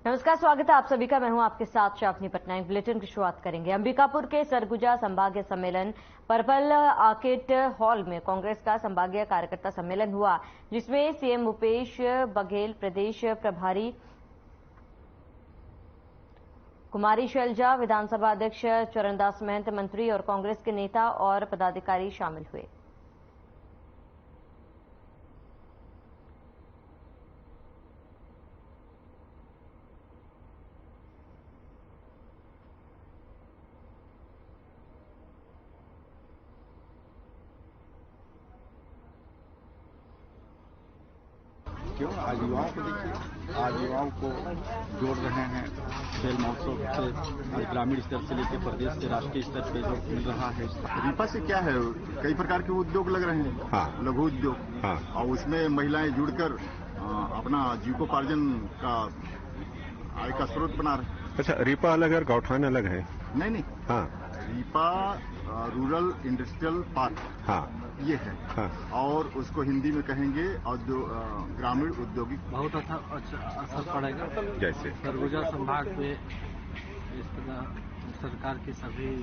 नमस्कार, स्वागत है आप सभी का। मैं हूं आपके साथ शाफनी पटनायक। बुलेटिन की शुरुआत करेंगे। अंबिकापुर के सरगुजा संभागीय सम्मेलन पर्पल आर्किड हॉल में कांग्रेस का संभागीय कार्यकर्ता सम्मेलन हुआ, जिसमें सीएम भूपेश बघेल, प्रदेश प्रभारी कुमारी शैलजा, विधानसभा अध्यक्ष चरणदास महंत, मंत्री और कांग्रेस के नेता और पदाधिकारी शामिल हुए। क्यों आज युवाओं को देखिए, आज युवाओं को जोड़ रहे हैं खेल महोत्सव से। आज ग्रामीण स्तर से लेकर प्रदेश से राष्ट्रीय स्तर पे जो मिल रहा है। रीपा से क्या है, कई प्रकार के उद्योग लग रहे हैं। हाँ। लघु उद्योग। हाँ। और उसमें महिलाएं जुड़कर अपना जीविकोपार्जन का आय का स्रोत बना रहे हैं। अच्छा, रीपा अलग है और गौठान अलग है? नहीं। हाँ, रीपा रूरल इंडस्ट्रियल पार्क। हाँ, ये है। हाँ। और उसको हिंदी में कहेंगे ग्रामीण औद्योगिक। बहुत अच्छा असर पड़ेगा। जैसे सरगुजा संभाग पे इस तरह सरकार की सभी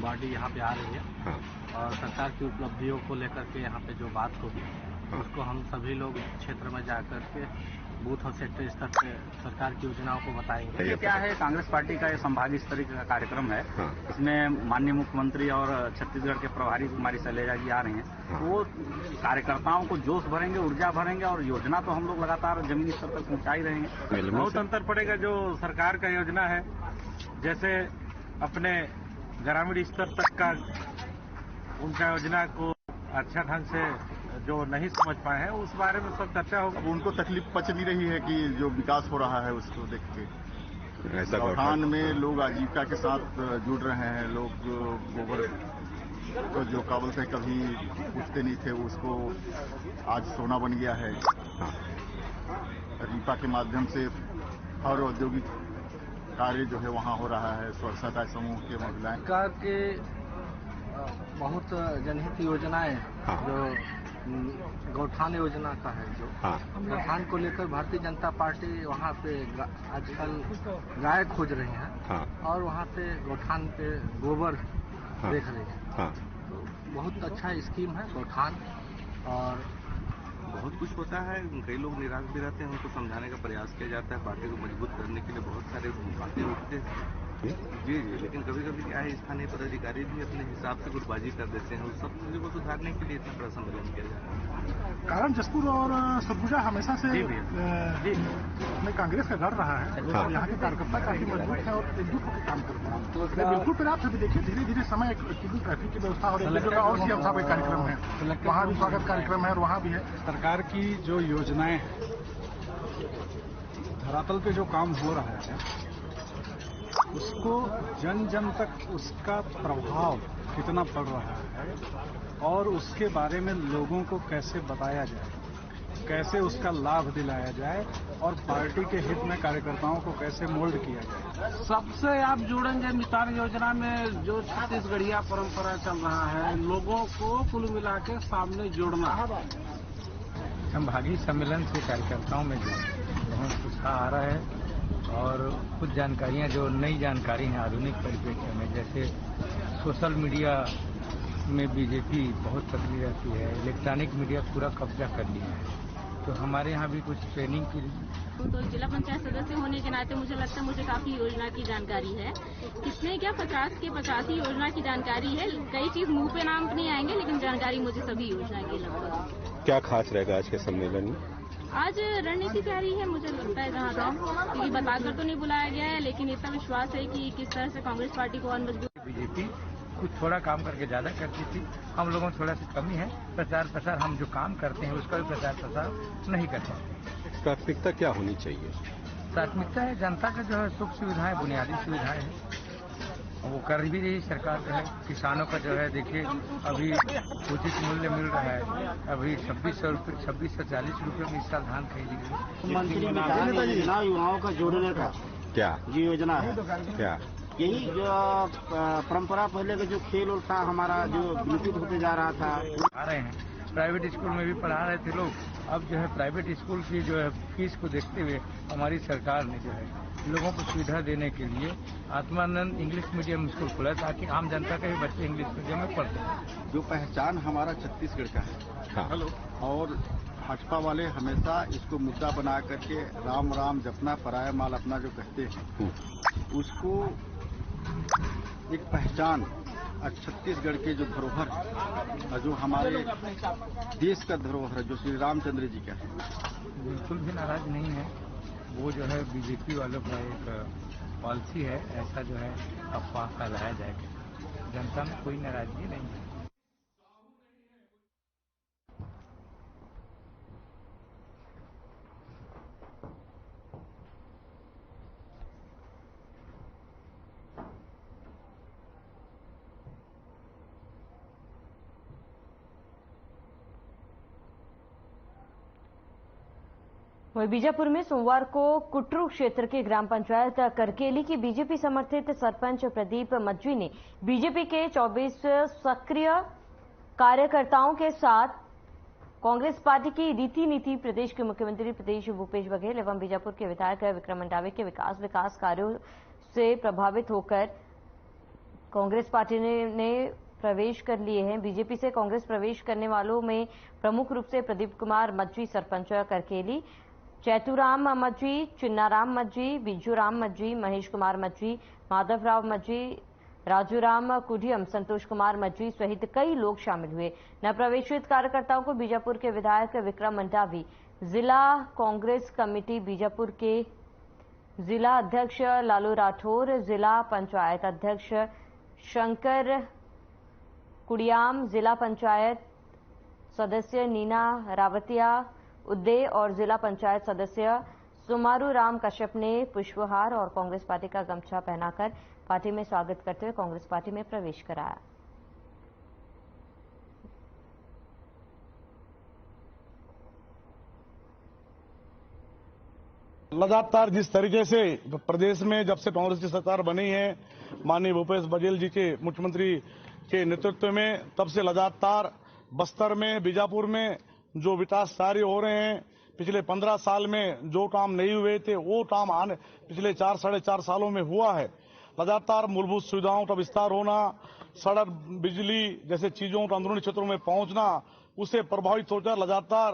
बॉडी यहाँ पे आ रही है। हाँ। और सरकार की उपलब्धियों को लेकर के यहाँ पे जो बात होगी, हाँ, उसको हम सभी लोग क्षेत्र में जाकर के बूथ और सेक्टर स्तर पे सरकार की योजनाओं को बताएंगे। ये क्या है, कांग्रेस पार्टी का ये संभागीय स्तरीय का कार्यक्रम है। हाँ। इसमें माननीय मुख्यमंत्री और छत्तीसगढ़ के प्रभारी कुमारी शैलजा जी आ रहे हैं। हाँ। वो कार्यकर्ताओं को जोश भरेंगे, ऊर्जा भरेंगे और योजना तो हम लोग लगातार जमीनी स्तर तक पहुंचा ही रहेंगे। बहुत अंतर पड़ेगा जो सरकार का योजना है, जैसे अपने ग्रामीण स्तर तक का उनका योजना को अच्छा ढंग से जो नहीं समझ पाए हैं उस बारे में सब चर्चा होगी। अब उनको तकलीफ पच नहीं रही है कि जो विकास हो रहा है उसको देख के। ऐसा गौठान में लोग आजीविका के साथ जुड़ रहे हैं। लोग गोबर को जो क्या बोलते हैं, कभी पूछते नहीं थे, उसको आज सोना बन गया है। हाँ। रीपा के माध्यम से हर औद्योगिक कार्य जो है वहाँ हो रहा है। स्वच्छता समूह के महिलाएं सरकार के बहुत जनहित योजनाएं। हाँ। जो गौठान योजना का है, जो हाँ, गौठान को लेकर भारतीय जनता पार्टी वहाँ पे आजकल गाय खोज रही है। हाँ। और वहाँ पे गौठान पे गोबर हाँ, देख रही है। हाँ। तो बहुत अच्छा स्कीम है गौठान। और बहुत कुछ होता है, कई लोग निराश भी रहते हैं, उनको समझाने का प्रयास किया जाता है। पार्टी को मजबूत करने के लिए बहुत सारे बातें उठते हैं। जी, लेकिन कभी कभी क्या है, स्थानीय पदाधिकारी भी अपने हिसाब से गुटबाजी कर देते हैं। उस सब चीजों को सुधारने के लिए इतना बड़ा सम्मेलन किया जा रहा है। कारण जसपुर और सरगुजा हमेशा से अपने कांग्रेस का गढ़ रहा है। हाँ। यहाँ के कार्यकर्ता काफी मजबूत है और एकजुट होकर काम करते हैं। तो बिल्कुल पर्याप्त है। देखिए, धीरे धीरे समय ट्रैफिक की व्यवस्था और और सीएम साहब का कार्यक्रम है, वहाँ भी स्वागत कार्यक्रम है और वहाँ भी है। सरकार की जो योजनाएं हैं, धरातल पे जो काम हो रहा है, उसको जन जन तक उसका प्रभाव कितना पड़ रहा है और उसके बारे में लोगों को कैसे बताया जाए, कैसे उसका लाभ दिलाया जाए और पार्टी के हित में कार्यकर्ताओं को कैसे मोल्ड किया जाए। सबसे आप जुड़ेंगे मितान योजना में जो छत्तीसगढ़िया परंपरा चल रहा है, लोगों को कुल मिला के सामने जोड़ना। संभागीय सम्मेलन से कार्यकर्ताओं में जो बहुत उत्साह आ रहा है और कुछ जानकारियां जो नई जानकारी हैं आधुनिक परिप्रेक्ष्य में, जैसे सोशल मीडिया में बीजेपी बहुत सक्रिय रहती है, इलेक्ट्रॉनिक मीडिया पूरा कब्जा कर लिया है। तो हमारे यहाँ भी कुछ ट्रेनिंग की। तो जिला पंचायत सदस्य होने के नाते मुझे लगता है मुझे काफी योजना की जानकारी है। कितने क्या 50 के 85 योजना की जानकारी है। कई चीज मुंह पे नाम नहीं आएंगे, लेकिन जानकारी मुझे सभी योजना की लगभग। क्या खास रहेगा आज के सम्मेलन में? आज रणनीति तैयारी है मुझे लगता है, जहाँ तक, क्योंकि बताकर तो नहीं बुलाया गया है, लेकिन इतना विश्वास है कि किस तरह से कांग्रेस पार्टी को और मजबूत। बीजेपी कुछ थोड़ा काम करके ज्यादा करती थी, हम लोगों में थोड़ा सी कमी है। प्रचार प्रसार हम जो काम करते हैं उसका भी प्रचार प्रसार नहीं कर सकते। प्राथमिकता क्या होनी चाहिए? प्राथमिकता है जनता का जो है सुख सुविधाएं, बुनियादी सुविधाएं हैं, वो कर भी रही सरकार जो है। किसानों का जो है देखिए, अभी उचित मूल्य मिल रहा है। अभी 2640 रुपये में इस साल धान खरीदी गई। मंत्री युवाओं का जोड़ने का क्या जो योजना है, क्या यही जो परंपरा पहले का जो खेल था हमारा, जो विलुप्त होते जा रहा था, आ रहे हैं प्राइवेट स्कूल में भी पढ़ा रहे थे लोग। अब जो है प्राइवेट स्कूल की जो है फीस को देखते हुए हमारी सरकार ने जो है लोगों को सुविधा देने के लिए आत्मानंद इंग्लिश मीडियम स्कूल खोला ताकि आम जनता के भी बच्चे इंग्लिश मीडियम में पढ़ते हैं। जो पहचान हमारा छत्तीसगढ़ का है, हेलो, और भाजपा वाले हमेशा इसको मुद्दा बना करके राम राम जपना पराया माल अपना जो कहते हैं, उसको एक पहचान छत्तीसगढ़ के जो धरोहर, जो हमारे देश का धरोहर, जो श्री रामचंद्र जी का है, बिल्कुल भी नाराज नहीं है। वो जो है बीजेपी वालों का एक पॉलिसी है, ऐसा जो है अफवाह फैलाया जाएगा। जनता में कोई नाराजगी नहीं है। वहीं बीजापुर में सोमवार को कुटरू क्षेत्र के ग्राम पंचायत करकेली की बीजेपी समर्थित सरपंच प्रदीप मज्जी ने बीजेपी के 24 सक्रिय कार्यकर्ताओं के साथ कांग्रेस पार्टी की रीति नीति, प्रदेश के मुख्यमंत्री प्रदेश भूपेश बघेल एवं बीजापुर के विधायक विक्रम मंडावी के विकास कार्यों से प्रभावित होकर कांग्रेस पार्टी ने प्रवेश कर लिए हैं। बीजेपी से कांग्रेस प्रवेश करने वालों में प्रमुख रूप से प्रदीप कुमार मज्जी सरपंच करकेली, चैतुराम मज्जी, चिन्नाराम मज्जी, बिज्जूराम मज्जी, महेश कुमार मज्जी, माधवराव मज्जी, राजूराम कुडियम, संतोष कुमार मज्जी सहित कई लोग शामिल हुए। नवप्रवेशित कार्यकर्ताओं को बीजापुर के विधायक विक्रम मंडावी, जिला कांग्रेस कमेटी बीजापुर के जिला अध्यक्ष लालू राठौर, जिला पंचायत अध्यक्ष शंकर कुडियाम, जिला पंचायत सदस्य नीना रावतिया उदय और जिला पंचायत सदस्य सुमारू राम कश्यप ने पुष्पहार और कांग्रेस पार्टी का गमछा पहनाकर पार्टी में स्वागत करते हुए कांग्रेस पार्टी में प्रवेश कराया। लगातार जिस तरीके से प्रदेश में जब से कांग्रेस की सरकार बनी है, माननीय भूपेश बघेल जी के मुख्यमंत्री के नेतृत्व में, तब से लगातार बस्तर में, बीजापुर में जो विकास कार्य हो रहे हैं, पिछले 15 साल में जो काम नहीं हुए थे वो काम आने पिछले 4-4.5 सालों में हुआ है। लगातार मूलभूत सुविधाओं का विस्तार होना, सड़क, बिजली जैसे चीजों का अंदरूनी क्षेत्रों में पहुंचना, उससे प्रभावित होकर लगातार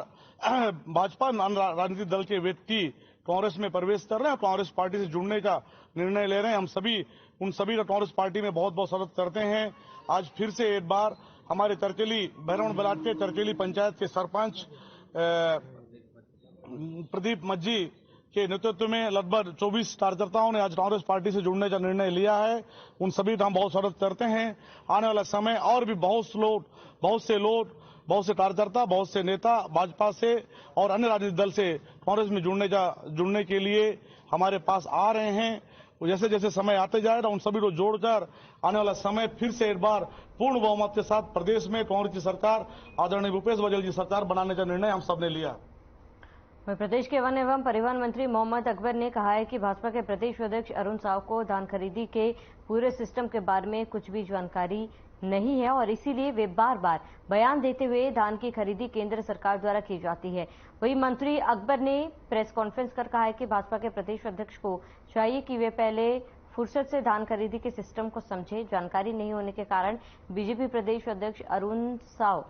भाजपा राजनीतिक दल के व्यक्ति कांग्रेस में प्रवेश कर रहे हैं, कांग्रेस पार्टी से जुड़ने का निर्णय ले रहे हैं। हम सभी उन सभी का कांग्रेस पार्टी में बहुत बहुत स्वागत करते हैं। आज फिर से एक बार हमारे तरकेली भैरवगढ़ ब्लॉक के तरकेली पंचायत के सरपंच प्रदीप मज्जी के नेतृत्व में लगभग 24 कार्यकर्ताओं ने आज कांग्रेस पार्टी से जुड़ने का निर्णय लिया है। उन सभी का हम बहुत स्वागत करते हैं। आने वाला समय और भी बहुत से कार्यकर्ता, बहुत से नेता भाजपा से और अन्य राजनीतिक दल से कांग्रेस में जुड़ने के लिए हमारे पास आ रहे हैं। जैसे जैसे समय आते जाएगा उन सभी को जोड़कर आने वाला समय फिर से एक बार पूर्ण बहुमत के साथ प्रदेश में कांग्रेस की सरकार, आदरणीय भूपेश बघेल जी सरकार बनाने का निर्णय हम सब ने लिया। प्रदेश के वन एवं परिवहन मंत्री मोहम्मद अकबर ने कहा है कि भाजपा के प्रदेश अध्यक्ष अरुण साव को धान खरीदी के पूरे सिस्टम के बारे में कुछ भी जानकारी नहीं है और इसीलिए वे बार बार बयान देते हुए धान की खरीदी केंद्र सरकार द्वारा की जाती है। वहीं मंत्री अकबर ने प्रेस कॉन्फ्रेंस कर कहा है कि भाजपा के प्रदेश अध्यक्ष को चाहिए कि वे पहले फुर्सत से धान खरीदी के सिस्टम को समझे। जानकारी नहीं होने के कारण बीजेपी प्रदेश अध्यक्ष अरुण साव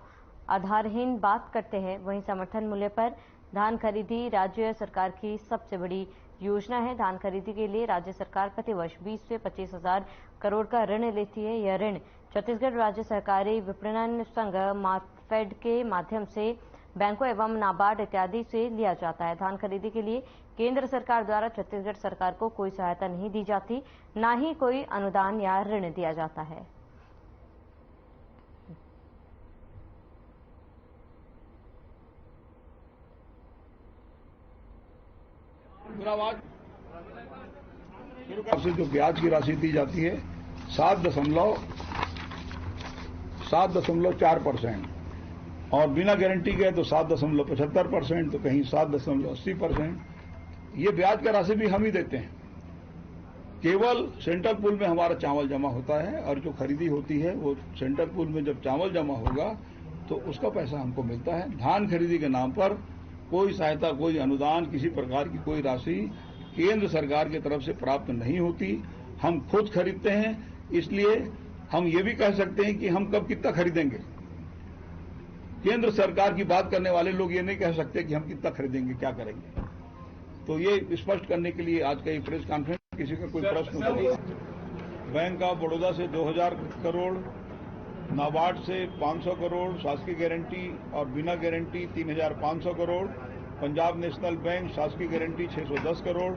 आधारहीन बात करते हैं। वहीं समर्थन मूल्य पर धान खरीदी राज्य सरकार की सबसे बड़ी योजना है। धान खरीदी के लिए राज्य सरकार प्रतिवर्ष 20 से 25 हजार करोड़ का ऋण लेती है। यह ऋण छत्तीसगढ़ राज्य सहकारी विपणन संघ मार्कफेड के माध्यम से बैंकों एवं नाबार्ड इत्यादि से लिया जाता है। धान खरीदी के लिए केंद्र सरकार द्वारा छत्तीसगढ़ सरकार को कोई सहायता नहीं दी जाती, न ही कोई अनुदान या ऋण दिया जाता है। से जो ब्याज की राशि दी जाती है 7.4% और बिना गारंटी के तो 7.75%, तो कहीं 7.80%। ये ब्याज का राशि भी हम ही देते हैं। केवल सेंट्रल पूल में हमारा चावल जमा होता है और जो खरीदी होती है वो सेंट्रल पूल में जब चावल जमा होगा तो उसका पैसा हमको मिलता है। धान खरीदी के नाम पर कोई सहायता, कोई अनुदान, किसी प्रकार की कोई राशि केंद्र सरकार की तरफ से प्राप्त नहीं होती। हम खुद खरीदते हैं, इसलिए हम ये भी कह सकते हैं कि हम कब कितना खरीदेंगे। केंद्र सरकार की बात करने वाले लोग ये नहीं कह सकते कि हम कितना खरीदेंगे, क्या करेंगे। तो ये स्पष्ट करने के लिए आज का ये प्रेस कॉन्फ्रेंस। किसी का कोई प्रश्न हो? बैंक ऑफ बड़ौदा से 2000 करोड़, नाबार्ड से 500 करोड़, शासकीय गारंटी और बिना guarantee 3500 crore, Punjab National Bank शासकीय guarantee 610 crore,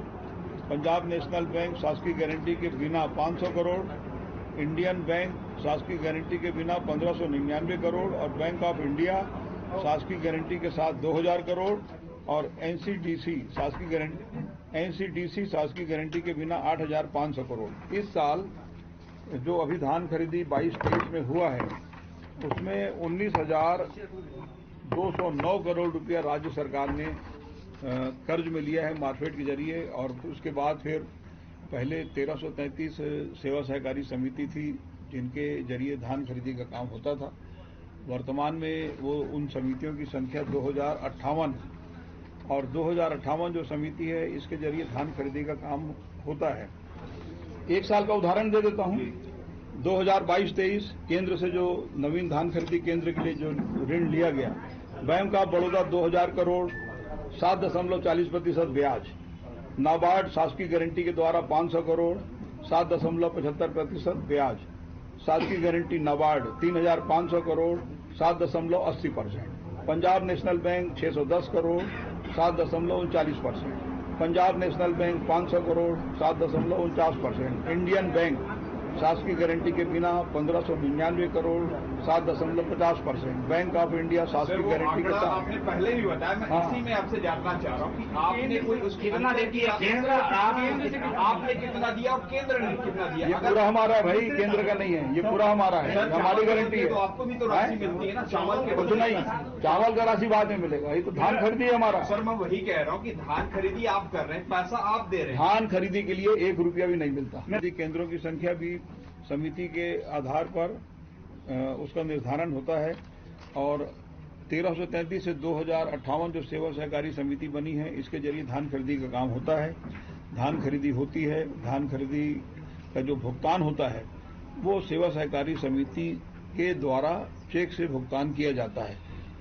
Punjab National Bank शासकीय गारंटी के बिना 500 करोड़, इंडियन बैंक शासकीय गारंटी के बिना 1599 करोड़ और बैंक ऑफ इंडिया शासकीय गारंटी के साथ 2000 करोड़ और एनसीडीसी शासकीय गारंटी के बिना 8500 करोड़। इस साल जो अभी धान खरीदी 22-23 में हुआ है, उसमें 19,209 करोड़ रुपया राज्य सरकार ने कर्ज में लिया है मार्फेड के जरिए। और उसके बाद फिर पहले 1333 सेवा सहकारी समिति थी जिनके जरिए धान खरीदी का काम होता था। वर्तमान में वो उन समितियों की संख्या 2058 और 2058 जो समिति है इसके जरिए धान खरीदी का काम होता है। एक साल का उदाहरण दे देता हूं। 2022-23 केंद्र से जो नवीन धान खरीदी केंद्र के लिए जो ऋण लिया गया, बैंक ऑफ बड़ौदा 2000 करोड़ 7.40% ब्याज, नाबार्ड शासकीय गारंटी के द्वारा 500 करोड़ 7.75% ब्याज, शासकीय guarantee NABARD 3500 crore 7.80%, Punjab National bank 610 crore 7.39%, Punjab National bank 500 crore 7.49%, Indian Bank शासकीय गारंटी के बिना 1599 करोड़ 7.50%, बैंक ऑफ इंडिया शासकीय गारंटी के साथ। आपने पहले भी बताया, मैं इसी में आपसे जानना चाह रहा हूँ कि आपने कोई कितना दिया, केंद्र आपने कितना दिया और केंद्र ने कितना दिया। ये पूरा हमारा है भाई, केंद्र का नहीं है, ये पूरा हमारा है, हमारी गारंटी है। तो आपको भी तो राशि मिलती है ना चावल के कुछ नहीं, चावल का राशि बाद में मिलेगा, ये तो धान खरीदी है हमारा। सर मैं वही कह रहा हूँ कि धान खरीदी आप कर रहे हैं, पैसा आप दे रहे हैं, धान खरीदी के लिए 1 रुपया भी नहीं मिलता। केंद्रों की संख्या भी समिति के आधार पर उसका निर्धारण होता है और 1333 से 2058 जो सेवा सहकारी समिति बनी है इसके जरिए धान खरीदी का काम होता है। धान खरीदी होती है, धान खरीदी का जो भुगतान होता है वो सेवा सहकारी समिति के द्वारा चेक से भुगतान किया जाता है।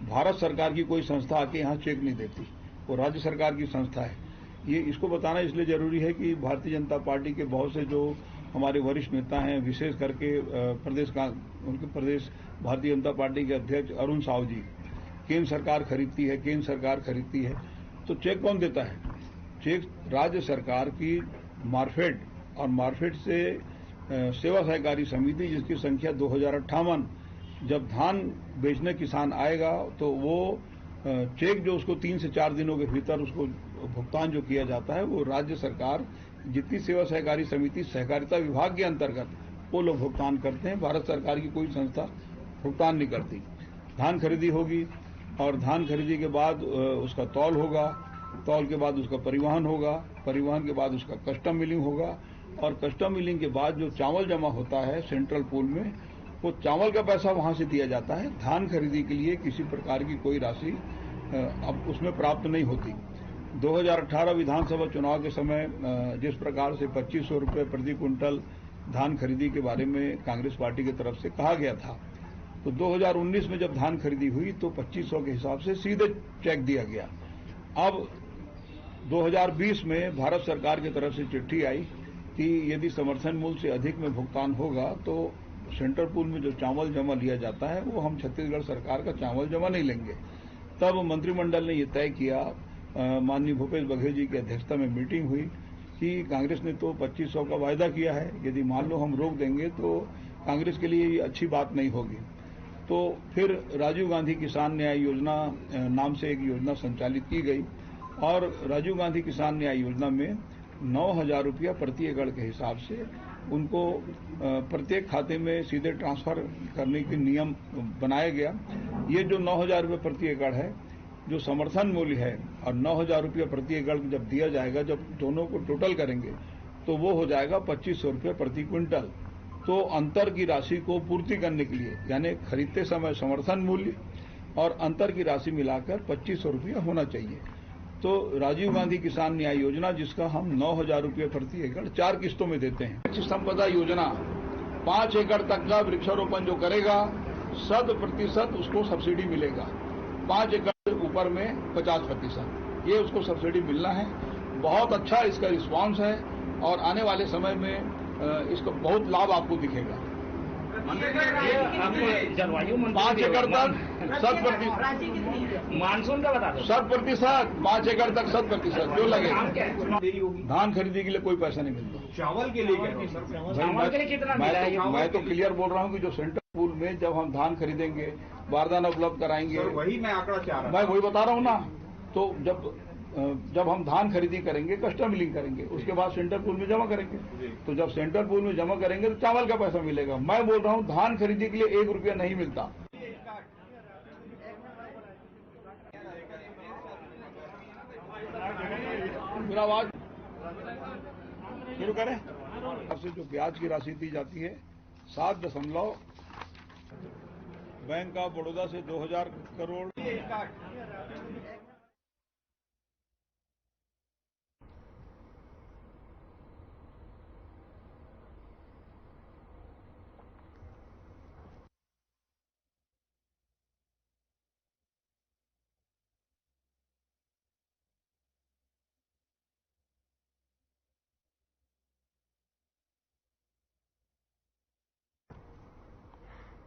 भारत सरकार की कोई संस्था आके यहाँ चेक नहीं देती, वो राज्य सरकार की संस्था है। ये इसको बताना इसलिए जरूरी है कि भारतीय जनता पार्टी के बहुत से जो हमारे वरिष्ठ नेता हैं, विशेष करके उनके प्रदेश भारतीय जनता पार्टी के अध्यक्ष अरुण साव जी, केंद्र सरकार खरीदती है, तो चेक कौन देता है? चेक राज्य सरकार की मार्फेड और मार्फेड से सेवा सहकारी समिति जिसकी संख्या 2058, जब धान बेचने किसान आएगा तो वो चेक जो उसको 3 से 4 दिनों के भीतर उसको भुगतान जो किया जाता है वो राज्य सरकार जितनी सेवा सहकारी समिति सहकारिता विभाग के अंतर्गत वो लोग भुगतान करते हैं। भारत सरकार की कोई संस्था भुगतान नहीं करती। धान खरीदी होगी और धान खरीदी के बाद उसका तौल होगा, तौल के बाद उसका परिवहन होगा, परिवहन के बाद उसका कस्टम मिलिंग होगा और कस्टम मिलिंग के बाद जो चावल जमा होता है सेंट्रल पूल में, वो चावल का पैसा वहां से दिया जाता है। धान खरीदी के लिए किसी प्रकार की कोई राशि अब उसमें प्राप्त नहीं होती। 2018 विधानसभा चुनाव के समय जिस प्रकार से 2500 रुपये प्रति क्विंटल धान खरीदी के बारे में कांग्रेस पार्टी की तरफ से कहा गया था, तो 2019 में जब धान खरीदी हुई तो 2500 के हिसाब से सीधे चेक दिया गया। अब 2020 में भारत सरकार की तरफ से चिट्ठी आई कि यदि समर्थन मूल्य से अधिक में भुगतान होगा तो सेंट्रल पूल में जो चावल जमा लिया जाता है वो हम छत्तीसगढ़ सरकार का चावल जमा नहीं लेंगे। तब मंत्रिमंडल ने ये तय किया, माननीय भूपेश बघेल जी की अध्यक्षता में मीटिंग हुई कि कांग्रेस ने तो 2500 का वायदा किया है, यदि मान लो हम रोक देंगे तो कांग्रेस के लिए ये अच्छी बात नहीं होगी। तो फिर राजीव गांधी किसान न्याय योजना नाम से एक योजना संचालित की गई और राजीव गांधी किसान न्याय योजना में 9000 रुपया प्रति एकड़ के हिसाब से उनको प्रत्येक खाते में सीधे ट्रांसफर करने के नियम बनाया गया। ये जो 9000 रुपये प्रति एकड़ है जो समर्थन मूल्य है और 9000 रुपये प्रति एकड़ जब दिया जाएगा, जब दोनों को टोटल करेंगे तो वो हो जाएगा 2500 रुपये प्रति क्विंटल। तो अंतर की राशि को पूर्ति करने के लिए यानी खरीदते समय समर्थन मूल्य और अंतर की राशि मिलाकर 2500 रुपया होना चाहिए। तो राजीव गांधी किसान न्याय योजना, जिसका हम 9,000 रुपये प्रति एकड़ 4 किस्तों में देते हैं। वृक्ष संपदा योजना 5 एकड़ तक का वृक्षारोपण जो करेगा 100% उसको सब्सिडी मिलेगा। 5 एकड़ ऊपर में 50%, ये उसको सब्सिडी मिलना है। बहुत अच्छा इसका रिस्पांस है और आने वाले समय में इसका बहुत लाभ आपको दिखेगा। जलवायु 5 एकड़ तक 100%, मानसून का बता दो 100%, 5 एकड़ तक 100% जो लगेगा। धान खरीदी के लिए कोई पैसा नहीं मिलता। चावल के लिए चावल के लिए कितना मिला है? मैं तो क्लियर बोल रहा हूँ कि जो सेंट्रल पूल में जब हम धान खरीदेंगे, बारदाना उपलब्ध कराएंगे, वही मैं आंकड़ा चाह रहा हूं। मैं वही बता रहा हूँ ना। तो जब हम धान खरीदी करेंगे, कस्टम मिलिंग करेंगे, उसके बाद सेंट्रल पूल में जमा करेंगे। तो जब सेंट्रल पूल में जमा करेंगे तो चावल का पैसा मिलेगा। मैं बोल रहा हूँ धान खरीदी के लिए 1 रुपया नहीं मिलता। मेरा आवाज शुरू करें। अब से जो ब्याज की राशि दी जाती है 7 बैंक ऑफ बड़ौदा से 2000 करोड़।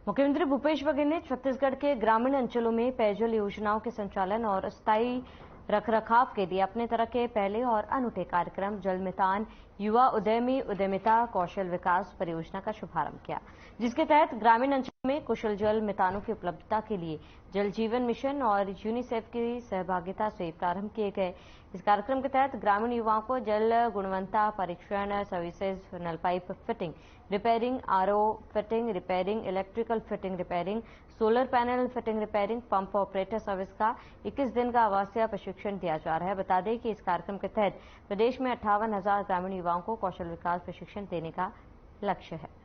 मुख्यमंत्री भूपेश बघेल ने छत्तीसगढ़ के ग्रामीण अंचलों में पेयजल योजनाओं के संचालन और स्थायी रखरखाव के लिए अपने तरह के पहले और अनूठे कार्यक्रम जल मितान युवा उद्यमी उद्यमिता कौशल विकास परियोजना का शुभारंभ किया, जिसके तहत ग्रामीण अंचलों में कुशल जल मितानों की उपलब्धता के लिए जल जीवन मिशन और यूनिसेफ की सहभागिता से प्रारंभ किए गए। इस कार्यक्रम के तहत ग्रामीण युवाओं को जल गुणवत्ता परीक्षण सर्विसेज, नल pipe fitting, repairing, RO fitting, repairing, electrical fitting repairing, solar panel fitting repairing, pump operator service का 21 दिन का आवासीय प्रशिक्षण दिया जा रहा है। बता दें कि इस कार्यक्रम के तहत प्रदेश में 58,000 ग्रामीण युवाओं को कौशल विकास प्रशिक्षण देने का लक्ष्य है।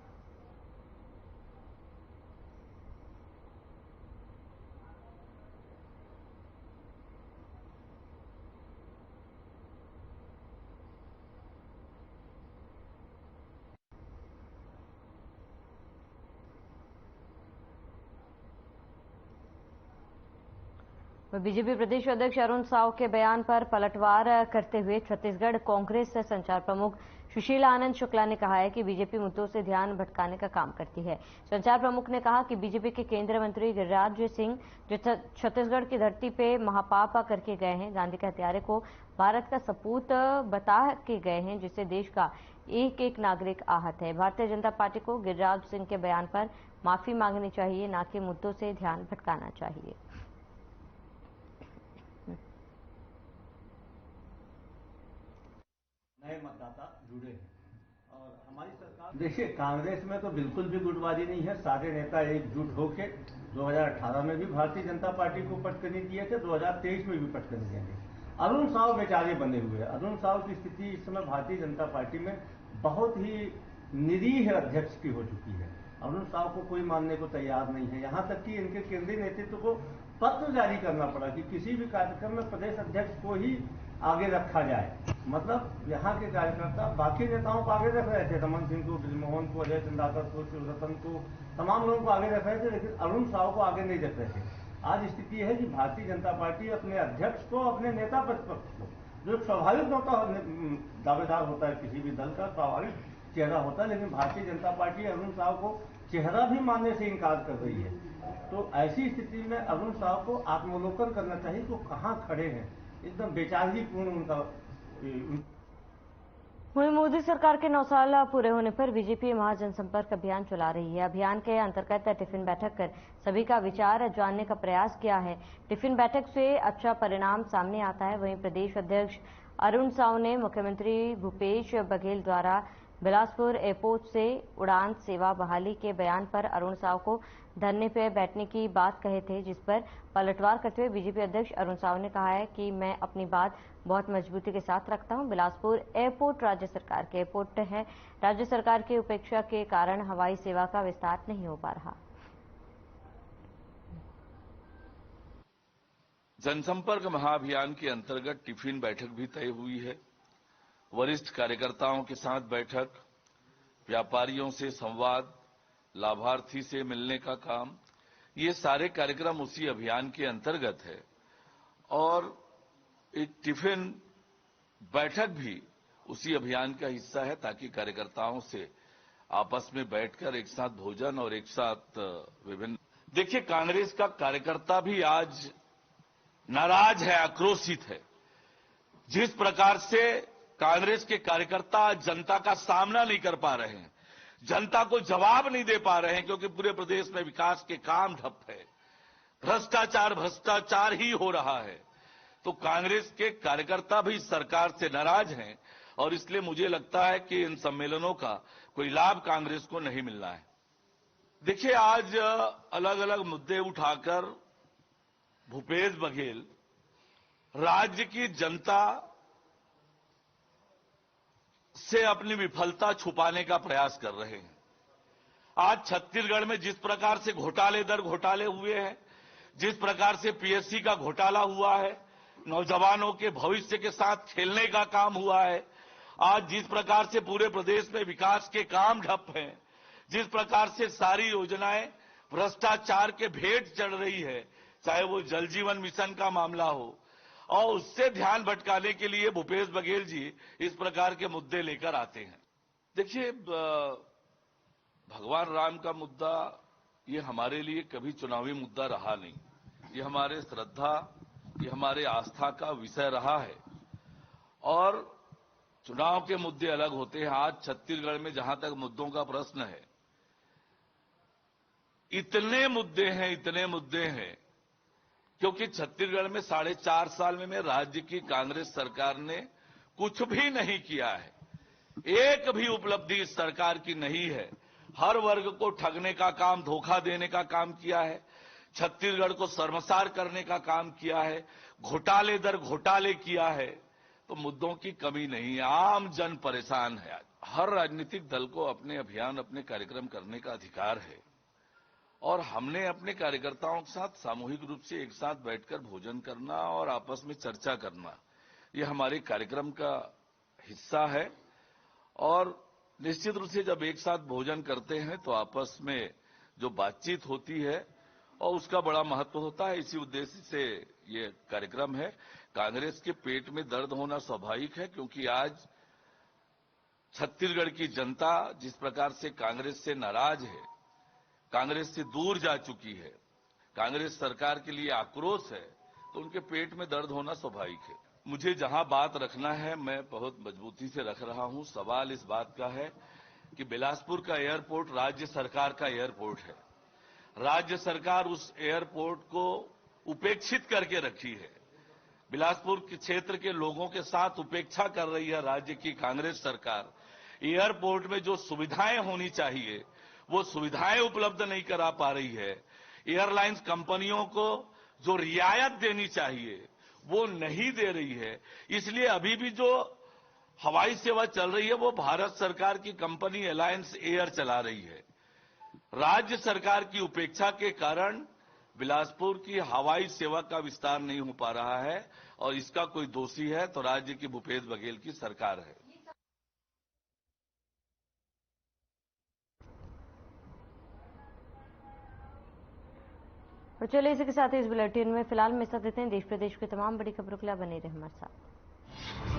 बीजेपी प्रदेश अध्यक्ष अरुण साव के बयान पर पलटवार करते हुए छत्तीसगढ़ कांग्रेस संचार प्रमुख सुशीला आनंद शुक्ला ने कहा है कि बीजेपी मुद्दों से ध्यान भटकाने का काम करती है। संचार प्रमुख ने कहा कि बीजेपी के केंद्रीय मंत्री गिरिराज सिंह जो छत्तीसगढ़ की धरती पे महापाप करके गए हैं, गांधी के हत्यारे को भारत का सपूत बता के गए हैं, जिससे देश का एक एक नागरिक आहत है। भारतीय जनता पार्टी को गिरिराज सिंह के बयान पर माफी मांगनी चाहिए, न कि मुद्दों से ध्यान भटकाना चाहिए। नए मतदाता जुड़े हैं और हमारी सरकार। देखिए, कांग्रेस में तो बिल्कुल भी गुटबाजी नहीं है। सारे नेता एकजुट होकर 2018 में भी भारतीय जनता पार्टी को पटकनी दिए थे, 2023 में भी पटकनी देंगे। अरुण साव बेचारे बने हुए हैं। अरुण साव की स्थिति इस समय भारतीय जनता पार्टी में बहुत ही निरीह अध्यक्ष की हो चुकी है। अरुण साव को कोई मानने को तैयार नहीं है। यहां तक कि इनके केंद्रीय नेतृत्व को पत्र जारी करना पड़ा कि किसी भी कार्यक्रम में प्रदेश अध्यक्ष को ही आगे रखा जाए। मतलब यहाँ के कार्यकर्ता बाकी नेताओं को आगे रख रहे थे, रमन सिंह को, ब्रिजमोहन को, अजय चंद्राकर को, शिवरतन को, तमाम लोगों को आगे रख रहे थे, लेकिन अरुण साव को आगे नहीं रख रहे थे। आज स्थिति है कि भारतीय जनता पार्टी अपने अध्यक्ष को, अपने नेता प्रतिपक्ष को, जो स्वाभाविक दावेदार होता है किसी भी दल का, स्वाभाविक चेहरा होता है, लेकिन भारतीय जनता पार्टी अरुण साव को चेहरा भी मानने से इनकार कर रही है। तो ऐसी स्थिति में अरुण साव को आत्मोलोकन करना चाहिए। तो कहाँ खड़े हैं, एकदम बेचारगीपूर्ण उनका। वहीं मोदी सरकार के 9 साल पूरे होने पर बीजेपी महाजनसंपर्क अभियान चला रही है। अभियान के अंतर्गत टिफिन बैठक कर सभी का विचार जानने का प्रयास किया है। टिफिन बैठक से अच्छा परिणाम सामने आता है। वहीं प्रदेश अध्यक्ष अरुण साव ने मुख्यमंत्री भूपेश बघेल द्वारा बिलासपुर एयरपोर्ट से उड़ान सेवा बहाली के बयान पर अरुण साव को धरने पर बैठने की बात कहे थे, जिस पर पलटवार करते हुए बीजेपी अध्यक्ष अरुण साव ने कहा है कि मैं अपनी बात बहुत मजबूती के साथ रखता हूं। बिलासपुर एयरपोर्ट राज्य सरकार के एयरपोर्ट है। राज्य सरकार की उपेक्षा के कारण हवाई सेवा का विस्तार नहीं हो पा रहा। जनसंपर्क महाअभियान के अंतर्गत टिफिन बैठक भी तय हुई है। वरिष्ठ कार्यकर्ताओं के साथ बैठक, व्यापारियों से संवाद, लाभार्थी से मिलने का काम, ये सारे कार्यक्रम उसी अभियान के अंतर्गत है। और एक टिफिन बैठक भी उसी अभियान का हिस्सा है, ताकि कार्यकर्ताओं से आपस में बैठकर एक साथ भोजन और एक साथ विभिन्न। देखिए, कांग्रेस का कार्यकर्ता भी आज नाराज है, आक्रोशित है। जिस प्रकार से कांग्रेस के कार्यकर्ता जनता का सामना नहीं कर पा रहे हैं, जनता को जवाब नहीं दे पा रहे हैं, क्योंकि पूरे प्रदेश में विकास के काम ठप है, भ्रष्टाचार ही हो रहा है। तो कांग्रेस के कार्यकर्ता भी सरकार से नाराज हैं और इसलिए मुझे लगता है कि इन सम्मेलनों का कोई लाभ कांग्रेस को नहीं मिलना है। देखिए, आज अलग अलग मुद्दे उठाकर भूपेश बघेल राज्य की जनता से अपनी विफलता छुपाने का प्रयास कर रहे हैं। आज छत्तीसगढ़ में जिस प्रकार से घोटाले दर घोटाले हुए हैं, जिस प्रकार से पीएससी का घोटाला हुआ है, नौजवानों के भविष्य के साथ खेलने का काम हुआ है, आज जिस प्रकार से पूरे प्रदेश में विकास के काम ठप हैं, जिस प्रकार से सारी योजनाएं भ्रष्टाचार के भेंट चढ़ रही है, चाहे वो जल जीवन मिशन का मामला हो, और उससे ध्यान भटकाने के लिए भूपेश बघेल जी इस प्रकार के मुद्दे लेकर आते हैं। देखिए, भगवान राम का मुद्दा ये हमारे लिए कभी चुनावी मुद्दा रहा नहीं। ये हमारे श्रद्धा, ये हमारे आस्था का विषय रहा है। और चुनाव के मुद्दे अलग होते हैं। आज छत्तीसगढ़ में जहां तक मुद्दों का प्रश्न है, इतने मुद्दे हैं, क्योंकि छत्तीसगढ़ में 4.5 साल में राज्य की कांग्रेस सरकार ने कुछ भी नहीं किया है। एक भी उपलब्धि इस सरकार की नहीं है। हर वर्ग को ठगने का काम, धोखा देने का काम किया है, छत्तीसगढ़ को शर्मसार करने का काम किया है, घोटाले दर घोटाले किया है। तो मुद्दों की कमी नहीं है, आम जन परेशान है। हर राजनीतिक दल को अपने अभियान, अपने कार्यक्रम करने का अधिकार है, और हमने अपने कार्यकर्ताओं के साथ सामूहिक रूप से एक साथ बैठकर भोजन करना और आपस में चर्चा करना, ये हमारे कार्यक्रम का हिस्सा है। और निश्चित रूप से जब एक साथ भोजन करते हैं तो आपस में जो बातचीत होती है और उसका बड़ा महत्व होता है। इसी उद्देश्य से ये कार्यक्रम है। कांग्रेस के पेट में दर्द होना स्वाभाविक है, क्योंकि आज छत्तीसगढ़ की जनता जिस प्रकार से कांग्रेस से नाराज है, कांग्रेस से दूर जा चुकी है, कांग्रेस सरकार के लिए आक्रोश है, तो उनके पेट में दर्द होना स्वाभाविक है। मुझे जहां बात रखना है मैं बहुत मजबूती से रख रहा हूं। सवाल इस बात का है कि बिलासपुर का एयरपोर्ट राज्य सरकार का एयरपोर्ट है। राज्य सरकार उस एयरपोर्ट को उपेक्षित करके रखी है। बिलासपुर के क्षेत्र के लोगों के साथ उपेक्षा कर रही है राज्य की कांग्रेस सरकार। एयरपोर्ट में जो सुविधाएं होनी चाहिए वो सुविधाएं उपलब्ध नहीं करा पा रही है। एयरलाइंस कंपनियों को जो रियायत देनी चाहिए वो नहीं दे रही है। इसलिए अभी भी जो हवाई सेवा चल रही है वो भारत सरकार की कंपनी अलायंस एयर चला रही है। राज्य सरकार की उपेक्षा के कारण बिलासपुर की हवाई सेवा का विस्तार नहीं हो पा रहा है, और इसका कोई दोषी है तो राज्य की भूपेश बघेल की सरकार है। तो चलिए इसी के साथ इस बुलेटिन में फिलहाल में साथ देते हैं। देश प्रदेश की तमाम बड़ी खबरों के लिए बने रहे हमारे साथ।